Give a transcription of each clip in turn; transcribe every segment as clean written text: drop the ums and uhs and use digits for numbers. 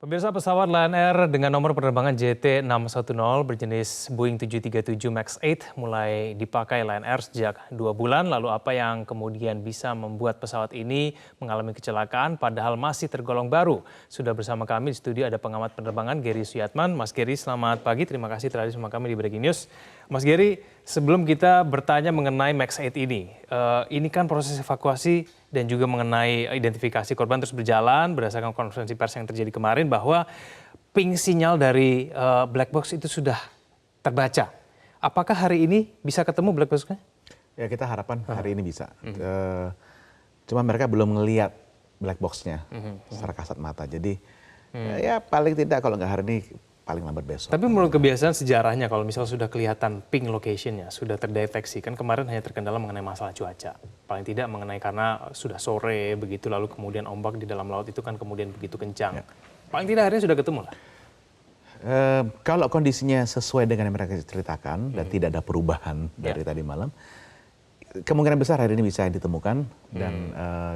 Pemirsa, pesawat Lion Air dengan nomor penerbangan JT610 berjenis Boeing 737 MAX 8 mulai dipakai Lion Air sejak 2 bulan. Lalu apa yang kemudian bisa membuat pesawat ini mengalami kecelakaan padahal masih tergolong baru? Sudah bersama kami di studio ada pengamat penerbangan Gary Suyatman. Mas Gary, selamat pagi. Terima kasih telah bersama kami di Breaking News. Mas Gary, sebelum kita bertanya mengenai MAX 8 ini kan proses evakuasi dan juga mengenai identifikasi korban terus berjalan berdasarkan konferensi pers yang terjadi kemarin bahwa ping sinyal dari black box itu sudah terbaca. Apakah hari ini bisa ketemu black box-nya? Ya, kita harapan hari ini bisa. Cuma mereka belum ngelihat black box-nya secara kasat mata. Jadi ya paling tidak kalau nggak hari ini paling lambat besok. Tapi menurut kebiasaan sejarahnya kalau misalnya sudah kelihatan ping location-nya, sudah terdeteksi, kan kemarin hanya terkendala mengenai masalah cuaca. Paling tidak mengenai karena sudah sore begitu, lalu kemudian ombak di dalam laut itu kan kemudian begitu kencang. Ya. Paling tidak akhirnya sudah ketemu lah. Kalau kondisinya sesuai dengan yang mereka ceritakan dan tidak ada perubahan dari tadi malam, kemungkinan besar hari ini bisa ditemukan dan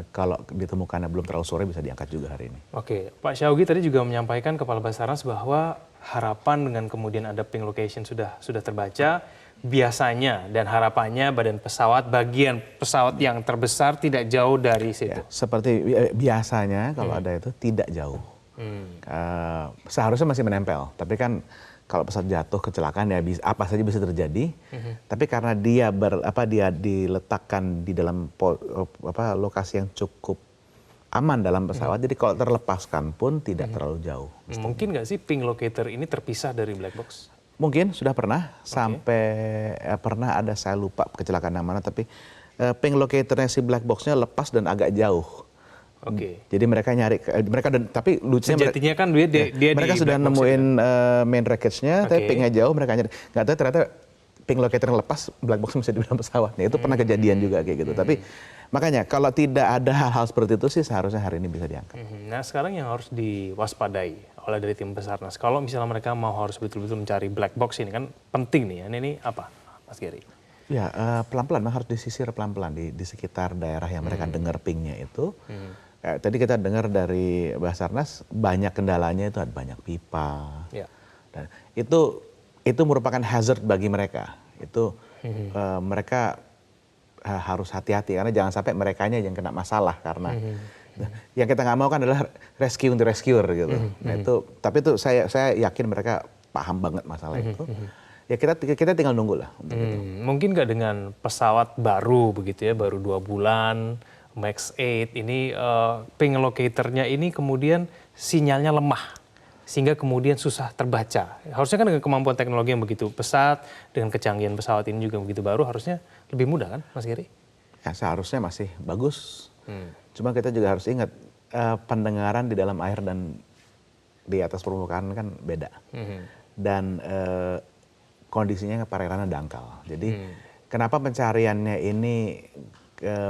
kalau ditemukannya belum terlalu sore bisa diangkat juga hari ini. Oke, Pak Syawgi tadi juga menyampaikan Kepala Basarnas bahwa harapan dengan kemudian ada ping location sudah terbaca, biasanya dan harapannya bagian pesawat yang terbesar tidak jauh dari situ. Ya, seperti biasanya kalau ada itu tidak jauh. Seharusnya masih menempel, tapi kan kalau pesawat jatuh kecelakaan ya apa saja bisa terjadi. Tapi karena dia diletakkan di dalam lokasi yang cukup aman dalam pesawat, jadi kalau terlepaskan pun tidak terlalu jauh. Mungkin nggak sih ping locator ini terpisah dari black box? Mungkin sudah pernah, sampai pernah ada, saya lupa kecelakaan yang mana, tapi ping locatornya si black boxnya lepas dan agak jauh. Jadi mereka nyari, tapi lucunya sejatinya kan dia mereka sudah nemuin main wreckage-nya, tapi pingnya jauh, mereka nyari. Nggak tahu ternyata ping locator yang lepas, black box bisa di dalam pesawatnya. Itu pernah kejadian juga kayak gitu. Tapi makanya kalau tidak ada hal-hal seperti itu sih seharusnya hari ini bisa diangkat. Nah sekarang yang harus diwaspadai oleh dari tim Basarnas, kalau misalnya mereka mau harus betul-betul mencari black box ini kan penting nih ya, ini apa Mas Gary? Ya pelan-pelan, harus disisir pelan-pelan di sekitar daerah yang mereka dengar pingnya itu. Tadi kita dengar dari Basarnas banyak kendalanya itu ada banyak pipa. Dan itu merupakan hazard bagi mereka. Itu mereka harus hati-hati karena jangan sampai merekanya yang kena masalah karena yang kita nggak mau kan adalah rescue the rescuer gitu. Nah tapi itu saya yakin mereka paham banget masalah itu. Ya kita tinggal nunggu lah untuk itu. Mungkin nggak dengan pesawat baru begitu ya, baru 2 bulan, MAX 8 ini ping locatornya ini kemudian sinyalnya lemah sehingga kemudian susah terbaca. Harusnya kan dengan kemampuan teknologi yang begitu pesat, dengan kecanggihan pesawat ini juga begitu baru, harusnya lebih mudah kan Mas Gary? Ya seharusnya masih bagus. Cuma kita juga harus ingat pendengaran di dalam air dan di atas permukaan kan beda. Dan kondisinya perairannya dangkal. Jadi kenapa pencariannya ini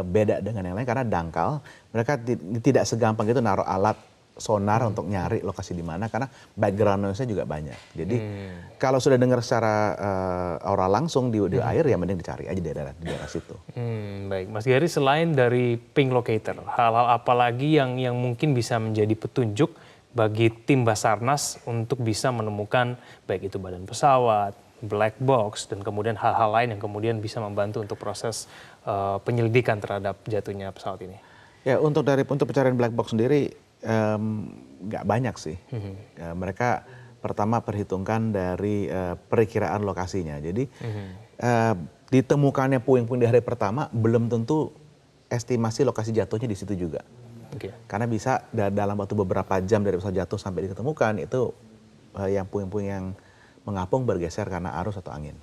beda dengan yang lain? Karena dangkal, mereka tidak segampang itu naruh alat sonar untuk nyari lokasi di mana, karena background noise-nya juga banyak. Jadi kalau sudah dengar secara aura langsung di air ya mending dicari aja di daerah situ. Baik, Mas Gary, selain dari ping locator, hal-hal apa lagi yang mungkin bisa menjadi petunjuk bagi tim Basarnas untuk bisa menemukan baik itu badan pesawat, black box, dan kemudian hal-hal lain yang kemudian bisa membantu untuk proses penyelidikan terhadap jatuhnya pesawat ini? Ya untuk pencarian black box sendiri nggak banyak sih. Mereka pertama perhitungkan dari perkiraan lokasinya. Jadi ditemukannya puing-puing di hari pertama belum tentu estimasi lokasi jatuhnya di situ juga. Karena bisa dalam waktu beberapa jam dari pesawat jatuh sampai ditemukan itu yang puing-puing yang mengapung bergeser karena arus atau angin.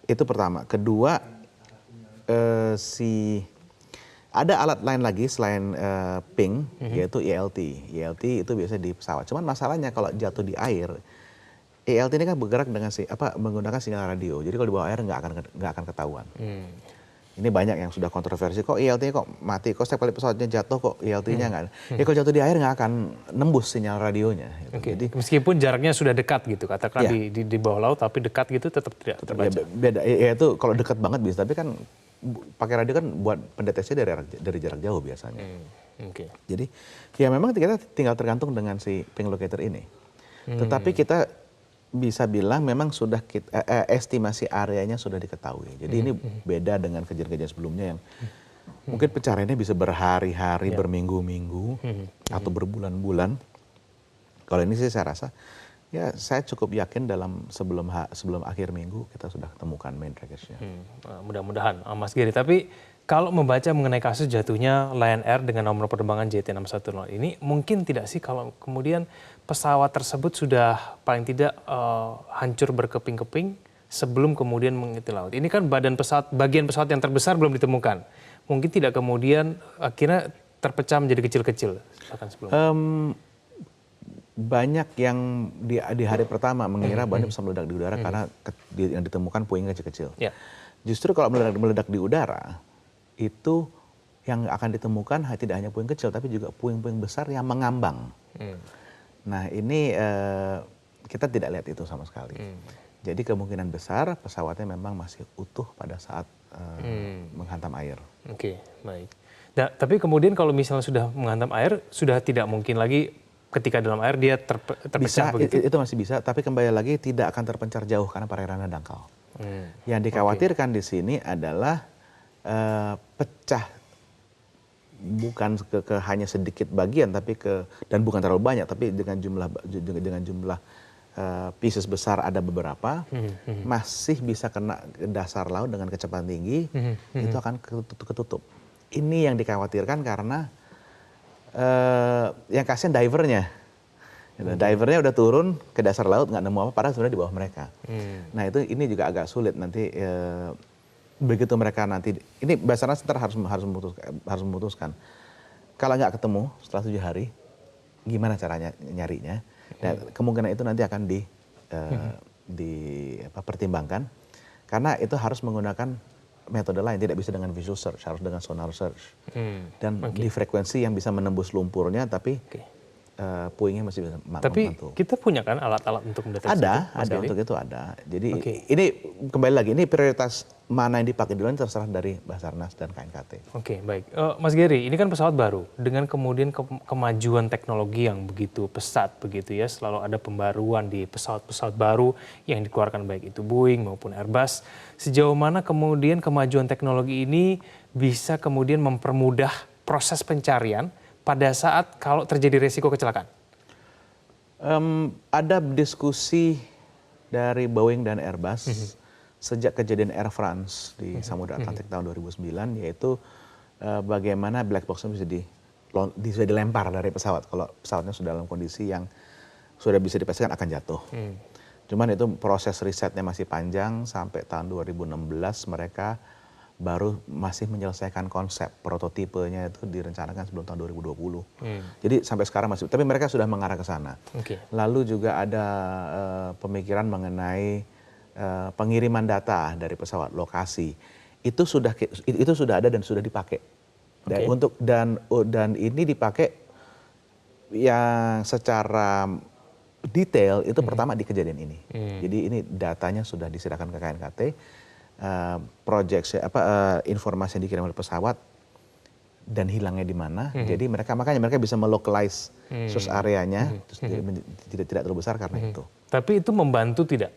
Itu pertama. Kedua, ada alat lain lagi selain ping, yaitu ELT. ELT itu biasa di pesawat. Cuman masalahnya kalau jatuh di air, ELT ini kan bergerak dengan menggunakan sinyal radio. Jadi kalau di bawah air nggak akan ketahuan. Ini banyak yang sudah kontroversi, kok ELT-nya kok mati, kok setiap kali pesawatnya jatuh kok ELT-nya nggak ada. Ya kalau jatuh di air nggak akan nembus sinyal radionya. Jadi meskipun jaraknya sudah dekat gitu, katakan di bawah laut tapi dekat gitu tetap tidak terbaca. Beda, ya itu kalau dekat banget bisa, tapi kan pakai radio kan buat pendeteksi dari jarak jauh biasanya. Oke. Jadi ya memang kita tinggal tergantung dengan si ping locator ini. Tetapi kita bisa bilang memang sudah estimasi areanya sudah diketahui. Jadi ini beda dengan kejadian-kejadian sebelumnya yang mungkin pencariannya bisa berhari-hari, berminggu-minggu, atau berbulan-bulan. Kalau ini sih saya rasa, ya saya cukup yakin sebelum akhir minggu kita sudah temukan main trackersnya. Mudah-mudahan, Mas Giri. Tapi kalau membaca mengenai kasus jatuhnya Lion Air dengan nomor penerbangan JT610 ini, mungkin tidak sih kalau kemudian pesawat tersebut sudah paling tidak hancur berkeping-keping sebelum kemudian mengikuti laut. Ini kan bagian pesawat yang terbesar belum ditemukan. Mungkin tidak kemudian akhirnya terpecah menjadi kecil-kecil. Banyak yang di hari pertama mengira bahwa ini bisa meledak di udara karena yang ditemukan puing kecil-kecil. Ya. Justru kalau meledak di udara, itu yang akan ditemukan tidak hanya puing kecil, tapi juga puing-puing besar yang mengambang. Nah ini kita tidak lihat itu sama sekali. Jadi kemungkinan besar pesawatnya memang masih utuh pada saat menghantam air. Oke, baik. Nah, tapi kemudian kalau misalnya sudah menghantam air, sudah tidak mungkin lagi ketika dalam air dia terpecah begitu? Itu masih bisa, tapi kembali lagi tidak akan terpencar jauh karena perairannya dangkal. Yang dikhawatirkan di sini adalah pecah bukan hanya sedikit bagian, tapi dan bukan terlalu banyak, tapi dengan jumlah pieces besar ada beberapa, masih bisa kena ke dasar laut dengan kecepatan tinggi, itu akan ketutup. Ini yang dikhawatirkan karena yang kasihan divernya. Divernya udah turun ke dasar laut nggak nemu apa, padahal sebenarnya di bawah mereka. Nah ini juga agak sulit nanti begitu mereka nanti ini Basarnas harus memutuskan kalau nggak ketemu setelah 7 hari gimana caranya nyarinya. Dan kemungkinan itu nanti akan dipertimbangkan karena itu harus menggunakan metode lain, tidak bisa dengan visual search, harus dengan sonar search. Dan di frekuensi yang bisa menembus lumpurnya, tapi puingnya masih bisa membantu. Tapi kita punya kan alat-alat untuk mendeteksi ada untuk itu ada. Jadi ini kembali lagi, ini prioritas mana yang dipakai duluan terserah dari Basarnas dan KNKT. Oke, baik. Mas Giri, ini kan pesawat baru dengan kemudian kemajuan teknologi yang begitu pesat begitu ya, selalu ada pembaruan di pesawat-pesawat baru yang dikeluarkan baik itu Boeing maupun Airbus. Sejauh mana kemudian kemajuan teknologi ini bisa kemudian mempermudah proses pencarian pada saat kalau terjadi resiko kecelakaan? Ada diskusi dari Boeing dan Airbus sejak kejadian Air France di Samudra Atlantik tahun 2009, yaitu bagaimana black box bisa dilempar dari pesawat kalau pesawatnya sudah dalam kondisi yang sudah bisa dipastikan akan jatuh. Cuman itu proses risetnya masih panjang, sampai tahun 2016 mereka baru masih menyelesaikan konsep prototipenya, itu direncanakan sebelum tahun 2020. Jadi sampai sekarang masih, tapi mereka sudah mengarah ke sana. Lalu juga ada pemikiran mengenai pengiriman data dari pesawat lokasi. Itu sudah ada dan sudah dipakai. Dan ini dipakai yang secara detail itu pertama di kejadian ini. Jadi ini datanya sudah diserahkan ke KNKT. Informasi yang dikirim oleh pesawat dan hilangnya di mana. Jadi makanya mereka bisa melokalize source areanya, tidak terlalu besar karena itu. Tapi itu membantu tidak?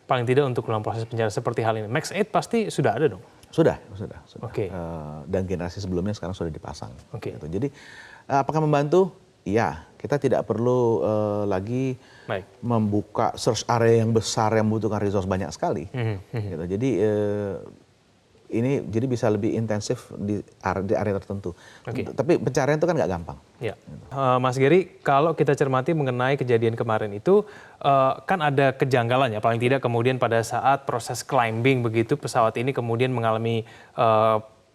Paling tidak untuk dalam proses pencarian seperti hal ini. Max 8 pasti sudah ada dong? Sudah. Dan generasi sebelumnya sekarang sudah dipasang. Gitu. Jadi apakah membantu? Iya, kita tidak perlu lagi membuka search area yang besar yang membutuhkan resource banyak sekali. Gitu. Jadi ini bisa lebih intensif di area tertentu. Tapi pencarian itu kan nggak gampang. Ya. Mas Giri, kalau kita cermati mengenai kejadian kemarin itu kan ada kejanggalan ya, paling tidak kemudian pada saat proses climbing begitu pesawat ini kemudian mengalami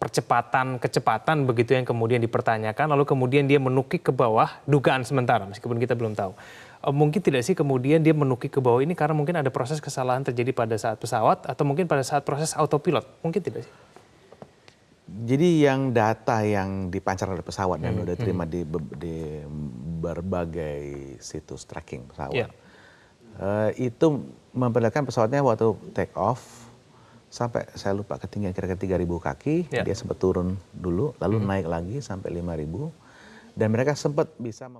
kecepatan begitu yang kemudian dipertanyakan, lalu kemudian dia menukik ke bawah, dugaan sementara meskipun kita belum tahu. Mungkin tidak sih kemudian dia menukik ke bawah ini karena mungkin ada proses kesalahan terjadi pada saat pesawat atau mungkin pada saat proses autopilot, mungkin tidak sih? Jadi yang data yang dipancarkan oleh pesawat dan sudah diterima di berbagai situs tracking pesawat, itu memperlihatkan pesawatnya waktu take off sampai saya lupa ketinggian kira-kira 3.000 kaki, dia sempat turun dulu, lalu naik lagi sampai 5.000, dan mereka sempat bisa